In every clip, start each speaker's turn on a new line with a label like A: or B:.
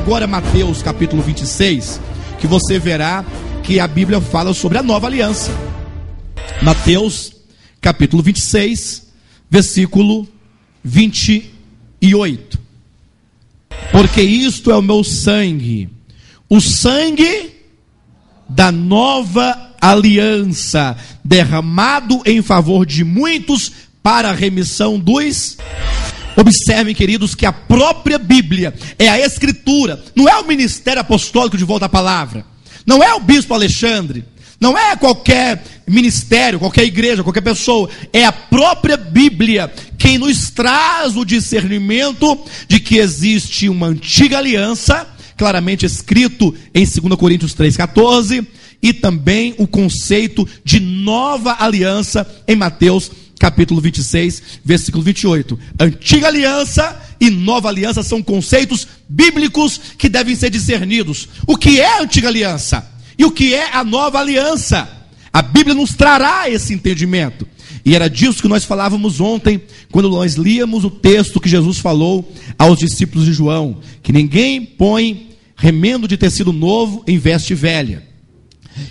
A: agora Mateus capítulo 26, que você verá que a Bíblia fala sobre a nova aliança. Mateus capítulo 26, versículo 28. Porque isto é o meu sangue, o sangue da nova aliança, derramado em favor de muitos para a remissão dos... Observem, queridos, que a própria Bíblia é a Escritura, não é o ministério apostólico de volta à palavra, não é o bispo Alexandre, não é qualquer ministério, qualquer igreja, qualquer pessoa, é a própria Bíblia quem nos traz o discernimento de que existe uma antiga aliança, claramente escrito em 2 Coríntios 3,14, e também o conceito de nova aliança em Mateus capítulo 26, versículo 28. Antiga aliança e nova aliança são conceitos bíblicos que devem ser discernidos. O que é a antiga aliança e o que é a nova aliança? A Bíblia nos trará esse entendimento. E era disso que nós falávamos ontem, quando nós líamos o texto que Jesus falou aos discípulos de João, que ninguém põe remendo de tecido novo em veste velha,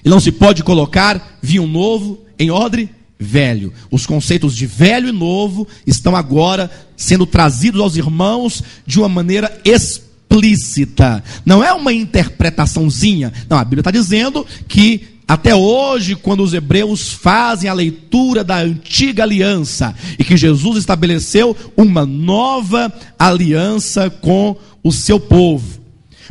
A: e não se pode colocar vinho novo em odre velho. Os conceitos de velho e novo estão agora sendo trazidos aos irmãos de uma maneira explícita. Não é uma interpretaçãozinha. Não, a Bíblia está dizendo que até hoje, quando os hebreus fazem a leitura da antiga aliança e que Jesus estabeleceu uma nova aliança com o seu povo.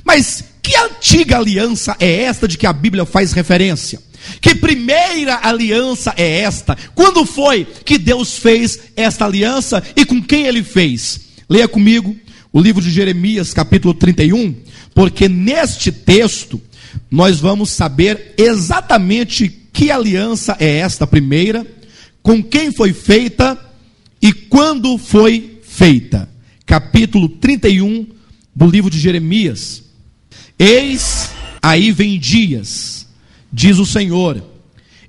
A: Mas que antiga aliança é esta de que a Bíblia faz referência? Que primeira aliança é esta? Quando foi que Deus fez esta aliança e com quem ele fez? Leia comigo o livro de Jeremias capítulo 31, porque neste texto nós vamos saber exatamente que aliança é esta primeira, com quem foi feita e quando foi feita. Capítulo 31 do livro de Jeremias. Eis aí vem dias, diz o Senhor,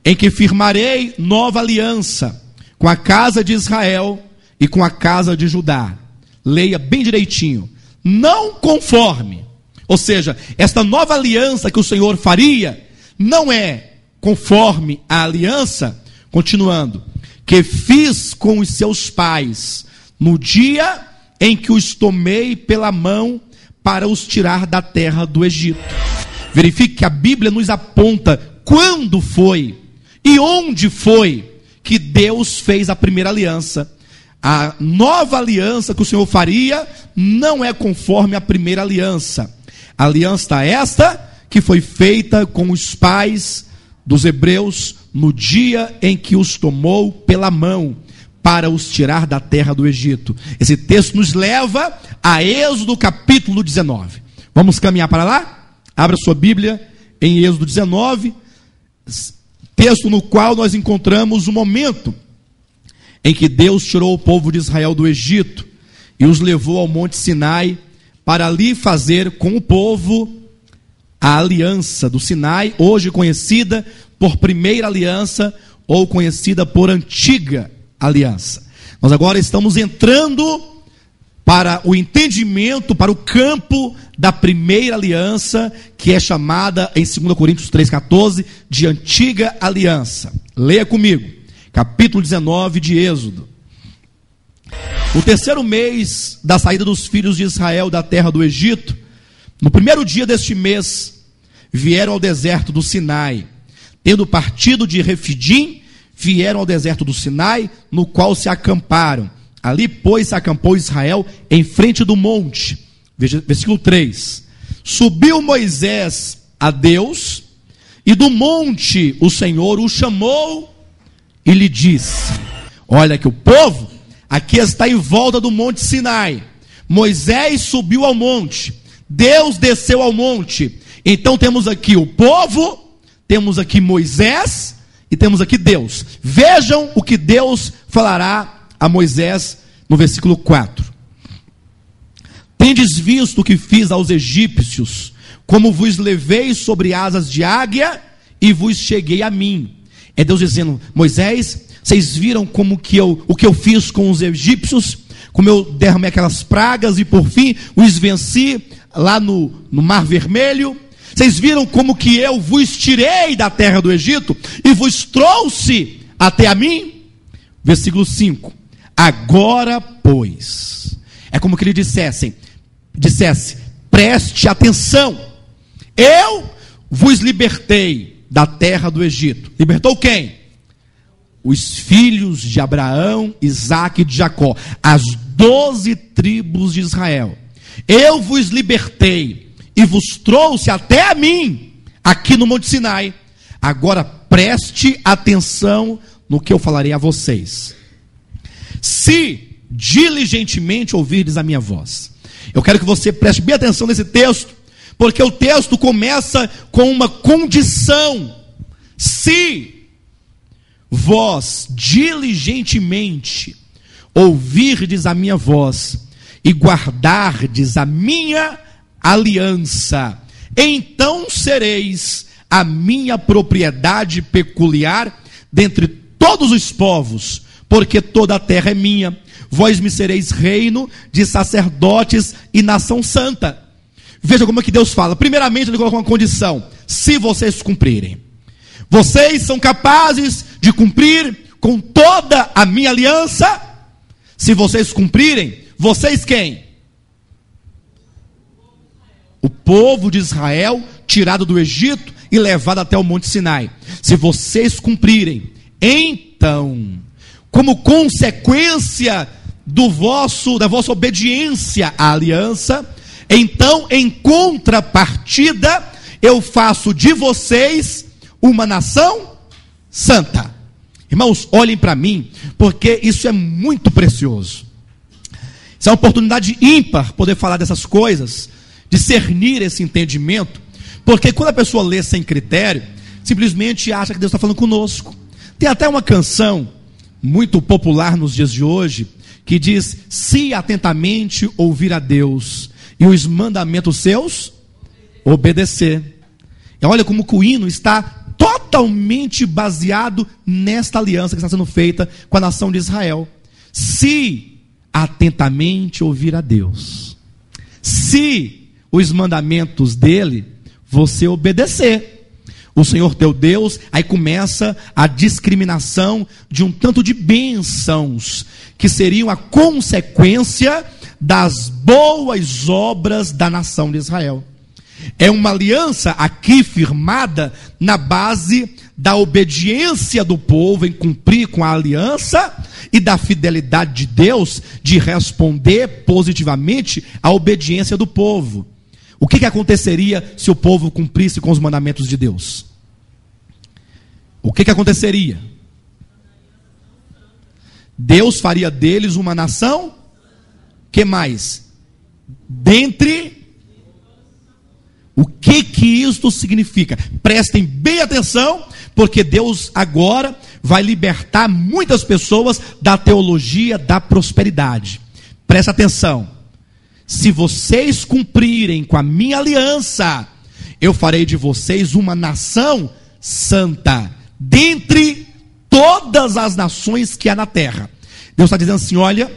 A: em que firmarei nova aliança com a casa de Israel e com a casa de Judá. Leia bem direitinho. Não conforme, ou seja, esta nova aliança que o Senhor faria, não é conforme a aliança, continuando, que fiz com os seus pais, no dia em que os tomei pela mão para os tirar da terra do Egito. Verifique que a Bíblia nos aponta quando foi e onde foi que Deus fez a primeira aliança. A nova aliança que o Senhor faria não é conforme a primeira aliança. A aliança esta que foi feita com os pais dos hebreus no dia em que os tomou pela mão para os tirar da terra do Egito. Esse texto nos leva a Êxodo capítulo 19. Vamos caminhar para lá? Abra sua Bíblia em Êxodo 19, texto no qual nós encontramos o momento em que Deus tirou o povo de Israel do Egito e os levou ao monte Sinai para ali fazer com o povo a aliança do Sinai, hoje conhecida por primeira aliança ou conhecida por antiga aliança. Nós agora estamos entrando para o entendimento, para o campo da primeira aliança, que é chamada em 2 Coríntios 3,14 de antiga aliança. Leia comigo, capítulo 19 de Êxodo. O terceiro mês da saída dos filhos de Israel da terra do Egito, no primeiro dia deste mês, vieram ao deserto do Sinai. Tendo partido de Refidim, vieram ao deserto do Sinai, no qual se acamparam. Ali, pois, se acampou Israel em frente do monte. Versículo 3. Subiu Moisés a Deus, e do monte o Senhor o chamou e lhe disse: olha que o povo aqui está em volta do monte Sinai. Moisés subiu ao monte, Deus desceu ao monte. Então temos aqui o povo, temos aqui Moisés e temos aqui Deus. Vejam o que Deus falará a Moisés no versículo 4. Tendes visto o que fiz aos egípcios, como vos levei sobre asas de águia e vos cheguei a mim. É Deus dizendo: Moisés, vocês viram o que eu fiz com os egípcios, como eu derramei aquelas pragas e por fim os venci lá no Mar Vermelho. Vocês viram como que eu vos tirei da terra do Egito e vos trouxe até a mim? Versículo 5. Agora, pois, é como que ele dissesse, preste atenção, eu vos libertei da terra do Egito. Libertou quem? Os filhos de Abraão, Isaque e de Jacó, as 12 tribos de Israel. Eu vos libertei e vos trouxe até a mim, aqui no Monte Sinai. Agora preste atenção no que eu falarei a vocês. Se diligentemente ouvirdes a minha voz. Eu quero que você preste bem atenção nesse texto, porque o texto começa com uma condição. Se vós diligentemente ouvirdes a minha voz e guardardes a minha aliança, então sereis a minha propriedade peculiar dentre todos os povos, porque toda a terra é minha. Vós me sereis reino de sacerdotes e nação santa. Veja como é que Deus fala. Primeiramente ele coloca uma condição: se vocês cumprirem. Vocês são capazes de cumprir com toda a minha aliança? Se vocês cumprirem, vocês quem? O povo de Israel, tirado do Egito e levado até o Monte Sinai. Se vocês cumprirem, então, como consequência da vossa obediência à aliança, então, em contrapartida, eu faço de vocês uma nação santa. Irmãos, olhem para mim, porque isso é muito precioso. Isso é uma oportunidade ímpar poder falar dessas coisas, discernir esse entendimento, porque quando a pessoa lê sem critério, simplesmente acha que Deus está falando conosco. Tem até uma canção muito popular nos dias de hoje, que diz: se atentamente ouvir a Deus e os mandamentos seus, obedecer. E olha como o hino está totalmente baseado nesta aliança que está sendo feita com a nação de Israel. Se atentamente ouvir a Deus, se os mandamentos dele você obedecer, o Senhor teu Deus, aí começa a discriminação de um tanto de bênçãos, que seriam a consequência das boas obras da nação de Israel. É uma aliança aqui firmada na base da obediência do povo em cumprir com a aliança e da fidelidade de Deus de responder positivamente à obediência do povo. O que aconteceria se o povo cumprisse com os mandamentos de Deus? O que aconteceria? Deus faria deles uma nação, que mais? Dentre... O que isto significa? Prestem bem atenção, porque Deus agora vai libertar muitas pessoas da teologia da prosperidade. Presta atenção. Se vocês cumprirem com a minha aliança, eu farei de vocês uma nação santa, dentre todas as nações que há na terra. Deus está dizendo assim: olha,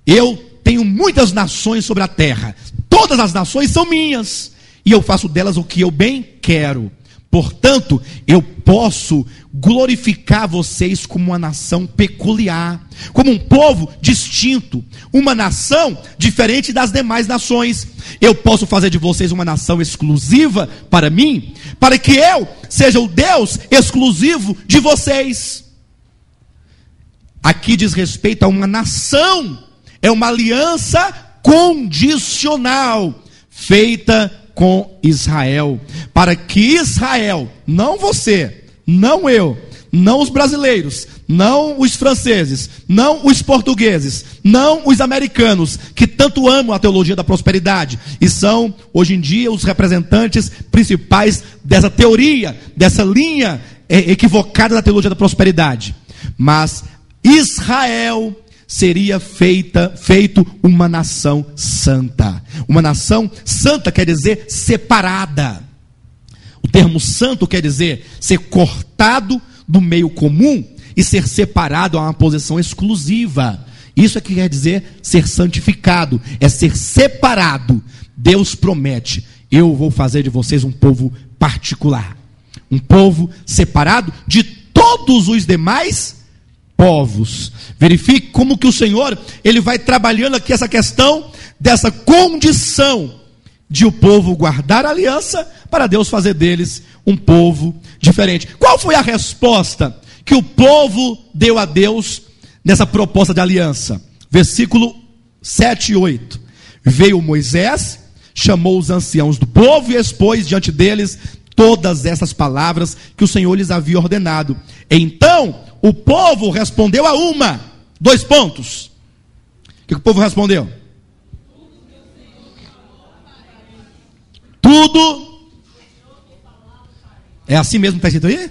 A: eu tenho muitas nações sobre a terra, todas as nações são minhas, e eu faço delas o que eu bem quero. Portanto, eu posso glorificar vocês como uma nação peculiar, como um povo distinto, uma nação diferente das demais nações. Eu posso fazer de vocês uma nação exclusiva para mim, para que eu seja o Deus exclusivo de vocês. Aqui diz respeito a uma nação, é uma aliança condicional, feita com Israel, para que Israel, não você, não eu, não os brasileiros, não os franceses, não os portugueses, não os americanos, que tanto amam a teologia da prosperidade, e são, hoje em dia, os representantes principais dessa teoria, dessa linha equivocada da teologia da prosperidade. Mas Israel seria feito uma nação santa. Uma nação santa quer dizer separada. O termo santo quer dizer ser cortado do meio comum e ser separado a uma posição exclusiva. Isso é que quer dizer ser santificado, é ser separado. Deus promete: eu vou fazer de vocês um povo particular, um povo separado de todos os demais povos. Verifique como que o Senhor, ele vai trabalhando aqui essa questão dessa condição de o povo guardar a aliança, para Deus fazer deles um povo diferente. Qual foi a resposta que o povo deu a Deus nessa proposta de aliança? Versículo 7 e 8. Veio Moisés, chamou os anciãos do povo e expôs diante deles todas essas palavras que o Senhor lhes havia ordenado. Então o povo respondeu a 2 pontos. O que o povo respondeu? Tudo. É assim mesmo que está escrito aí?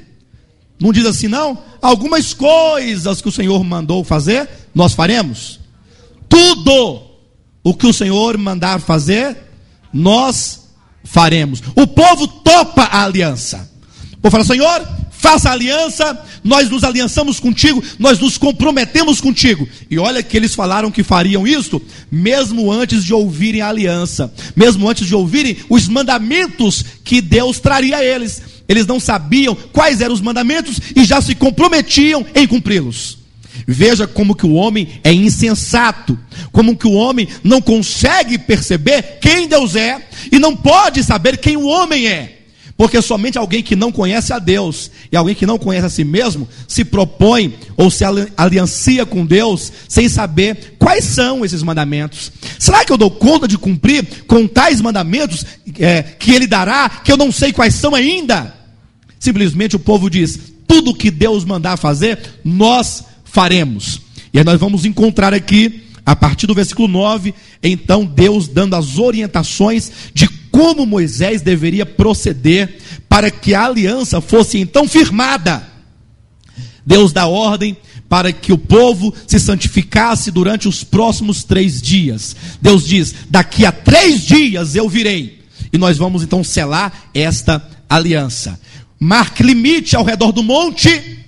A: Não diz assim não? Algumas coisas que o Senhor mandou fazer, nós faremos. Tudo o que o Senhor mandar fazer, nós faremos. O povo topa a aliança. O povo fala: Senhor, faça a aliança, nós nos aliançamos contigo, nós nos comprometemos contigo. E olha que eles falaram que fariam isso, mesmo antes de ouvirem a aliança, mesmo antes de ouvirem os mandamentos que Deus traria a eles. Eles não sabiam quais eram os mandamentos e já se comprometiam em cumpri-los. Veja como que o homem é insensato, como que o homem não consegue perceber quem Deus é e não pode saber quem o homem é. Porque somente alguém que não conhece a Deus e alguém que não conhece a si mesmo se propõe ou se aliancia com Deus sem saber quais são esses mandamentos. Será que eu dou conta de cumprir com tais mandamentos que Ele dará, que eu não sei quais são ainda? Simplesmente o povo diz: tudo que Deus mandar fazer, nós faremos. E aí nós vamos encontrar aqui, a partir do versículo 9, então Deus dando as orientações de como Moisés deveria proceder para que a aliança fosse então firmada. Deus dá ordem para que o povo se santificasse durante os próximos 3 dias. Deus diz: daqui a 3 dias eu virei, e nós vamos então selar esta aliança. Marque limite ao redor do monte,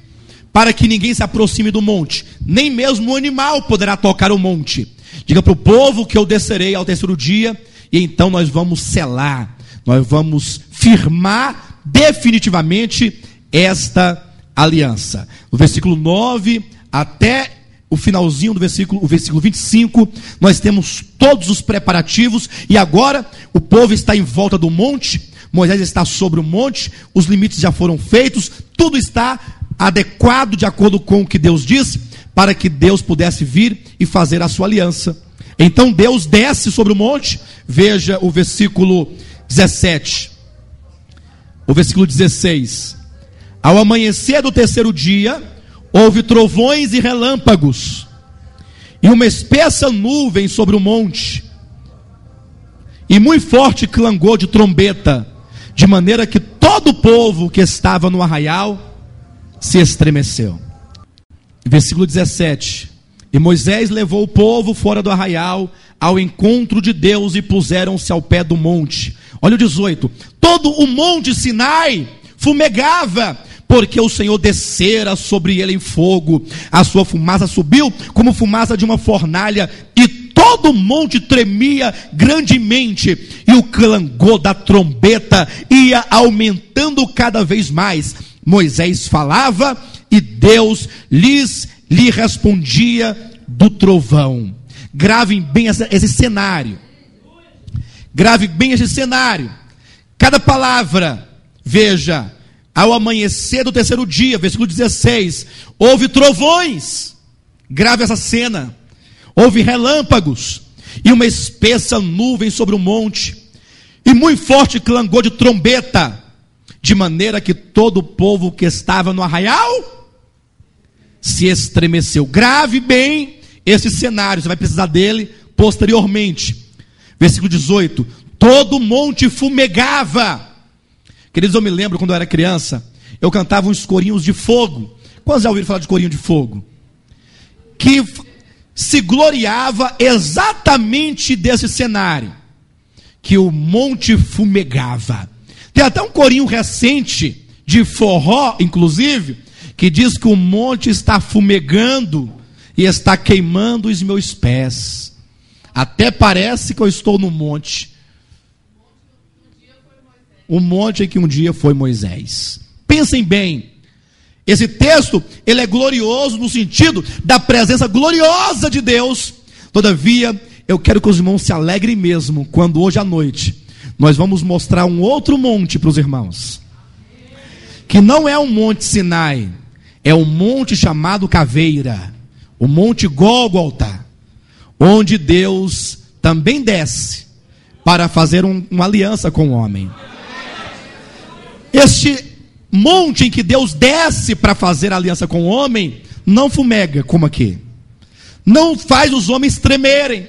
A: para que ninguém se aproxime do monte, nem mesmo o animal poderá tocar o monte. Diga para o povo que eu descerei ao 3º dia, e então nós vamos selar, nós vamos firmar definitivamente esta aliança. No versículo 9 até o finalzinho do versículo 25, nós temos todos os preparativos, e agora o povo está em volta do monte, Moisés está sobre o monte, os limites já foram feitos, tudo está adequado de acordo com o que Deus disse, para que Deus pudesse vir e fazer a sua aliança. Então Deus desce sobre o monte. Veja o versículo 17, o versículo 16. Ao amanhecer do 3º dia, houve trovões e relâmpagos, e uma espessa nuvem sobre o monte, e muito forte clangor de trombeta, de maneira que todo o povo que estava no arraial se estremeceu. Versículo 17. E Moisés levou o povo fora do arraial ao encontro de Deus, e puseram-se ao pé do monte. Olha o 18. Todo o monte Sinai fumegava, porque o Senhor descera sobre ele em fogo. A sua fumaça subiu como fumaça de uma fornalha, e todo o monte tremia grandemente, e o clangor da trombeta ia aumentando cada vez mais. Moisés falava e Deus lhe respondia do trovão. Gravem bem esse cenário. Grave bem esse cenário. Cada palavra, veja, ao amanhecer do 3º dia, versículo 16, houve trovões. Grave essa cena. Houve relâmpagos e uma espessa nuvem sobre o monte, e muito forte clangor de trombeta, de maneira que todo o povo que estava no arraial se estremeceu. Grave bem esse cenário, você vai precisar dele posteriormente. Versículo 18: todo o monte fumegava. Queridos, eu me lembro quando eu era criança, eu cantava uns corinhos de fogo. Quantos já ouviram falar de corinho de fogo? Que se gloriava exatamente desse cenário, que o monte fumegava. Tem até um corinho recente, de forró inclusive, que diz que o monte está fumegando, e está queimando os meus pés. Até parece que eu estou no monte. O monte em que um dia foi Moisés. Pensem bem, esse texto, ele é glorioso no sentido da presença gloriosa de Deus. Todavia, eu quero que os irmãos se alegrem mesmo, quando hoje à noite, nós vamos mostrar um outro monte para os irmãos. Que não é um monte Sinai, é um monte chamado Caveira, o monte Gólgota, onde Deus também desce para fazer uma aliança com o homem. Este monte em que Deus desce para fazer aliança com o homem, não fumega como aqui, não faz os homens tremerem.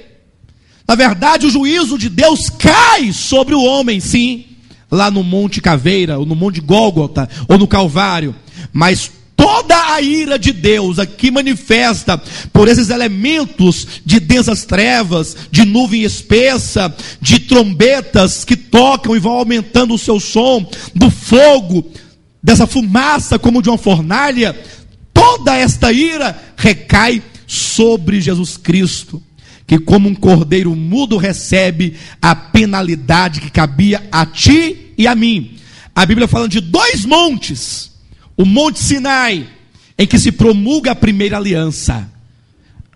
A: Na verdade, o juízo de Deus cai sobre o homem, sim, lá no monte Caveira, ou no monte Gólgota, ou no Calvário, mas toda a ira de Deus aqui manifesta por esses elementos de densas trevas, de nuvem espessa, de trombetas que tocam e vão aumentando o seu som, do fogo, dessa fumaça como de uma fornalha. Toda esta ira recai sobre Jesus Cristo, que como um cordeiro mudo recebe a penalidade que cabia a ti e a mim. A Bíblia falando de dois montes: o monte Sinai, em que se promulga a primeira aliança,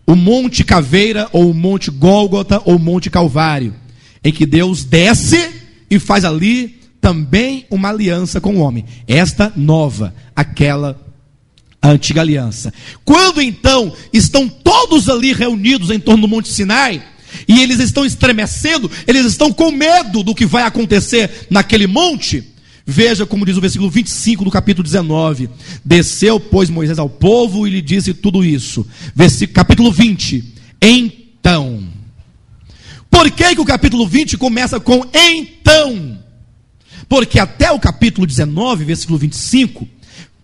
A: o monte Caveira, ou o monte Gólgota, ou o monte Calvário, em que Deus desce e faz ali também uma aliança com o homem, esta nova, aquela a antiga aliança. Quando então estão todos ali reunidos em torno do monte Sinai, e eles estão estremecendo, eles estão com medo do que vai acontecer naquele monte, veja como diz o versículo 25 do capítulo 19: desceu, pois, Moisés ao povo e lhe disse tudo isso. Capítulo 20, então. Por que o capítulo 20 começa com então? Porque até o capítulo 19, versículo 25,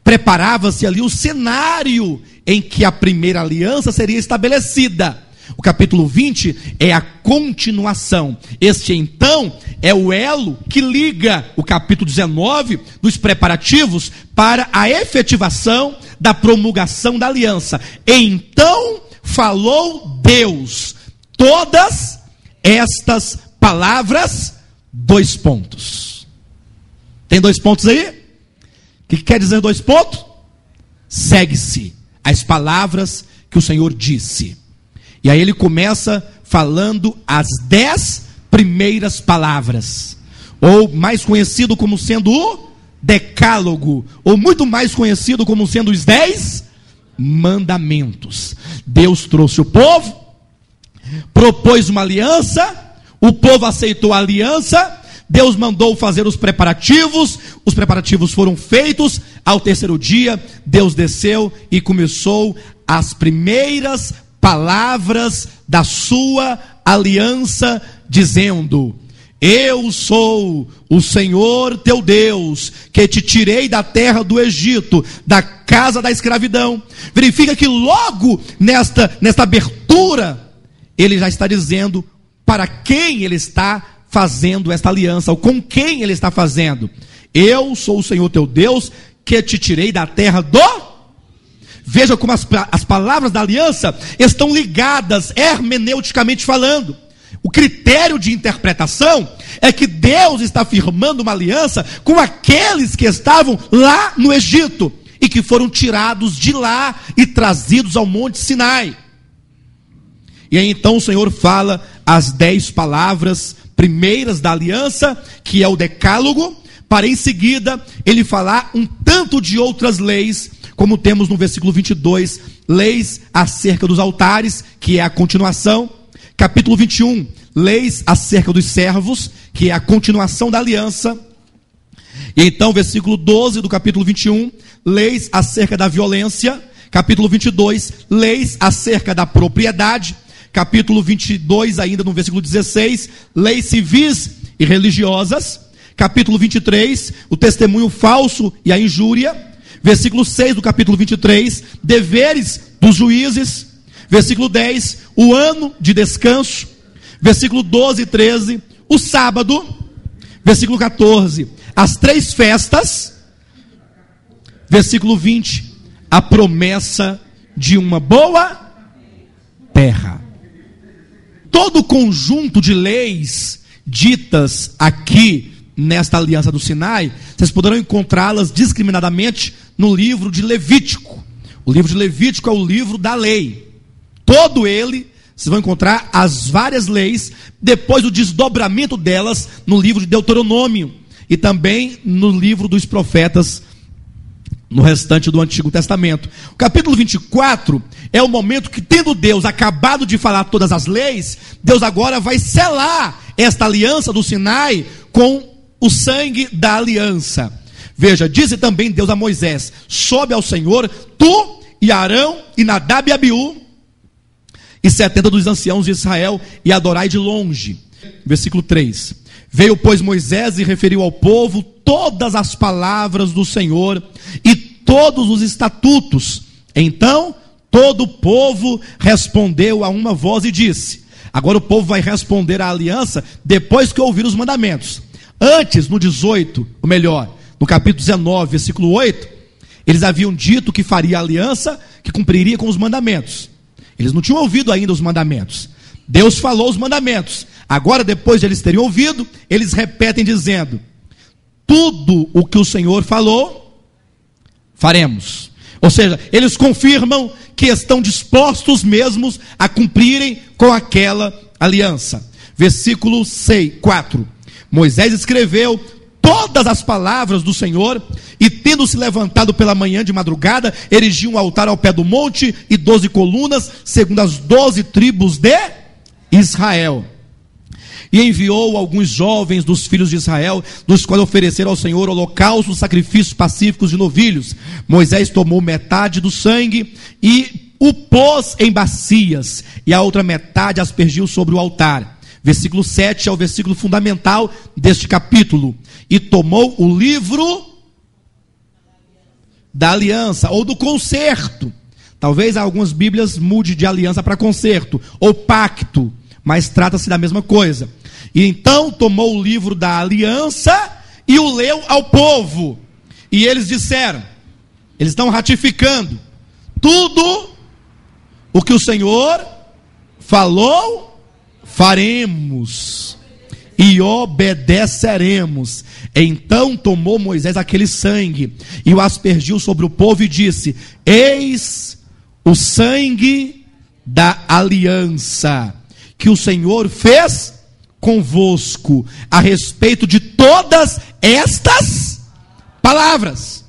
A: preparava-se ali o cenário em que a primeira aliança seria estabelecida. O capítulo 20 é a continuação. Este então é o elo que liga o capítulo 19 dos preparativos para a efetivação da promulgação da aliança. Então falou Deus todas estas palavras, dois pontos. Tem dois pontos aí? O que quer dizer dois pontos? Segue-se as palavras que o Senhor disse. E aí ele começa falando as 10 primeiras palavras, ou mais conhecido como sendo o decálogo, ou muito mais conhecido como sendo os 10 mandamentos. Deus trouxe o povo, propôs uma aliança, o povo aceitou a aliança, Deus mandou fazer os preparativos foram feitos. Ao terceiro dia, Deus desceu e começou as primeiras palavras da sua aliança, dizendo: eu sou o Senhor teu Deus, que te tirei da terra do Egito, da casa da escravidão. Verifica que logo nesta abertura, ele já está dizendo para quem ele está fazendo esta aliança, ou com quem ele está fazendo. Eu sou o Senhor teu Deus, que te tirei da terra do... Veja como as palavras da aliança estão ligadas hermeneuticamente falando. O critério de interpretação é que Deus está firmando uma aliança com aqueles que estavam lá no Egito e que foram tirados de lá e trazidos ao monte Sinai. E aí então o Senhor fala as 10 palavras primeiras da aliança, que é o decálogo, para em seguida ele falar um tanto de outras leis, como temos no versículo 22, leis acerca dos altares, que é a continuação. Capítulo 21, leis acerca dos servos, que é a continuação da aliança. E então, versículo 12 do capítulo 21, leis acerca da violência. Capítulo 22, leis acerca da propriedade. Capítulo 22, ainda no versículo 16, leis civis e religiosas. Capítulo 23, o testemunho falso e a injúria. Versículo 6 do capítulo 23, deveres dos juízes. Versículo 10, o ano de descanso. Versículo 12 e 13, o sábado. Versículo 14, as 3 festas. Versículo 20, a promessa de uma boa terra. Todo o conjunto de leis ditas aqui nesta aliança do Sinai, vocês poderão encontrá-las discriminadamente no livro de Levítico. O livro de Levítico é o livro da lei. Todo ele, vocês vão encontrar as várias leis, depois o desdobramento delas no livro de Deuteronômio e também no livro dos profetas, no restante do Antigo Testamento. O capítulo 24 é o momento que, tendo Deus acabado de falar todas as leis, Deus agora vai selar esta aliança do Sinai com o sangue da aliança. Veja, disse também Deus a Moisés: sobe ao Senhor, tu e Arão e Nadab e Abiú e 70 dos anciãos de Israel, e adorai de longe. Versículo 3. Veio, pois, Moisés e referiu ao povo todas as palavras do Senhor e todos os estatutos. Então todo o povo respondeu a uma voz e disse: agora o povo vai responder à aliança depois que ouvir os mandamentos. Antes, no 18, ou melhor, no capítulo 19, versículo 8, eles haviam dito que faria a aliança, que cumpriria com os mandamentos. Eles não tinham ouvido ainda os mandamentos. Deus falou os mandamentos. Agora, depois de eles terem ouvido, eles repetem dizendo: tudo o que o Senhor falou, faremos. Ou seja, eles confirmam que estão dispostos mesmos a cumprirem com aquela aliança. Versículo 4. Moisés escreveu todas as palavras do Senhor, e tendo se levantado pela manhã de madrugada, erigiu um altar ao pé do monte e 12 colunas, segundo as 12 tribos de Israel. E enviou alguns jovens dos filhos de Israel, dos quais ofereceram ao Senhor holocaustos, sacrifícios pacíficos de novilhos. Moisés tomou metade do sangue e o pôs em bacias, e a outra metade aspergiu sobre o altar. Versículo 7 é o versículo fundamental deste capítulo. E tomou o livro da aliança, ou do concerto. Talvez algumas bíblias mude de aliança para concerto, ou pacto, mas trata-se da mesma coisa. E então tomou o livro da aliança e o leu ao povo. E eles disseram, eles estão ratificando, tudo o que o Senhor falou, faremos e obedeceremos. Então tomou Moisés aquele sangue e o aspergiu sobre o povo e disse: eis o sangue da aliança que o Senhor fez convosco a respeito de todas estas palavras.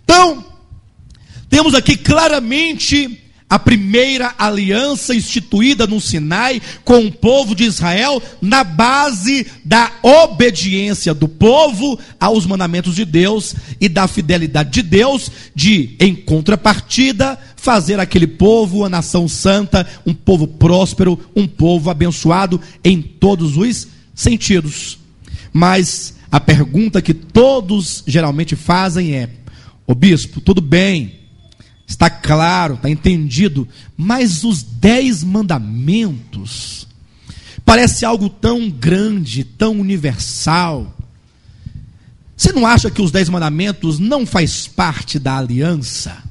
A: Então, temos aqui claramente a primeira aliança instituída no Sinai com o povo de Israel, na base da obediência do povo aos mandamentos de Deus e da fidelidade de Deus, de, em contrapartida, fazer aquele povo uma nação santa, um povo próspero, um povo abençoado em todos os sentidos. Mas a pergunta que todos geralmente fazem é: ô bispo, tudo bem, está claro, está entendido, mas os 10 mandamentos parece algo tão grande, tão universal. Você não acha que os 10 mandamentos não faz parte da aliança?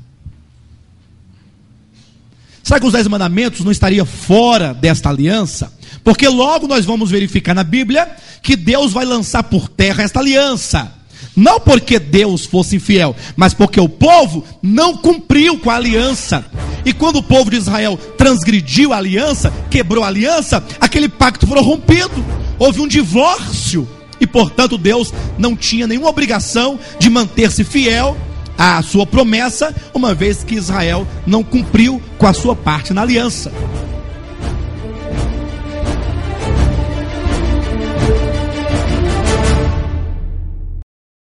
A: Será que os 10 mandamentos não estaria fora desta aliança? Porque logo nós vamos verificar na Bíblia que Deus vai lançar por terra esta aliança. Não porque Deus fosse infiel, mas porque o povo não cumpriu com a aliança. E quando o povo de Israel transgrediu a aliança, quebrou a aliança, aquele pacto foi rompido. Houve um divórcio. E portanto Deus não tinha nenhuma obrigação de manter-se fiel à sua promessa, uma vez que Israel não cumpriu com a sua parte na aliança.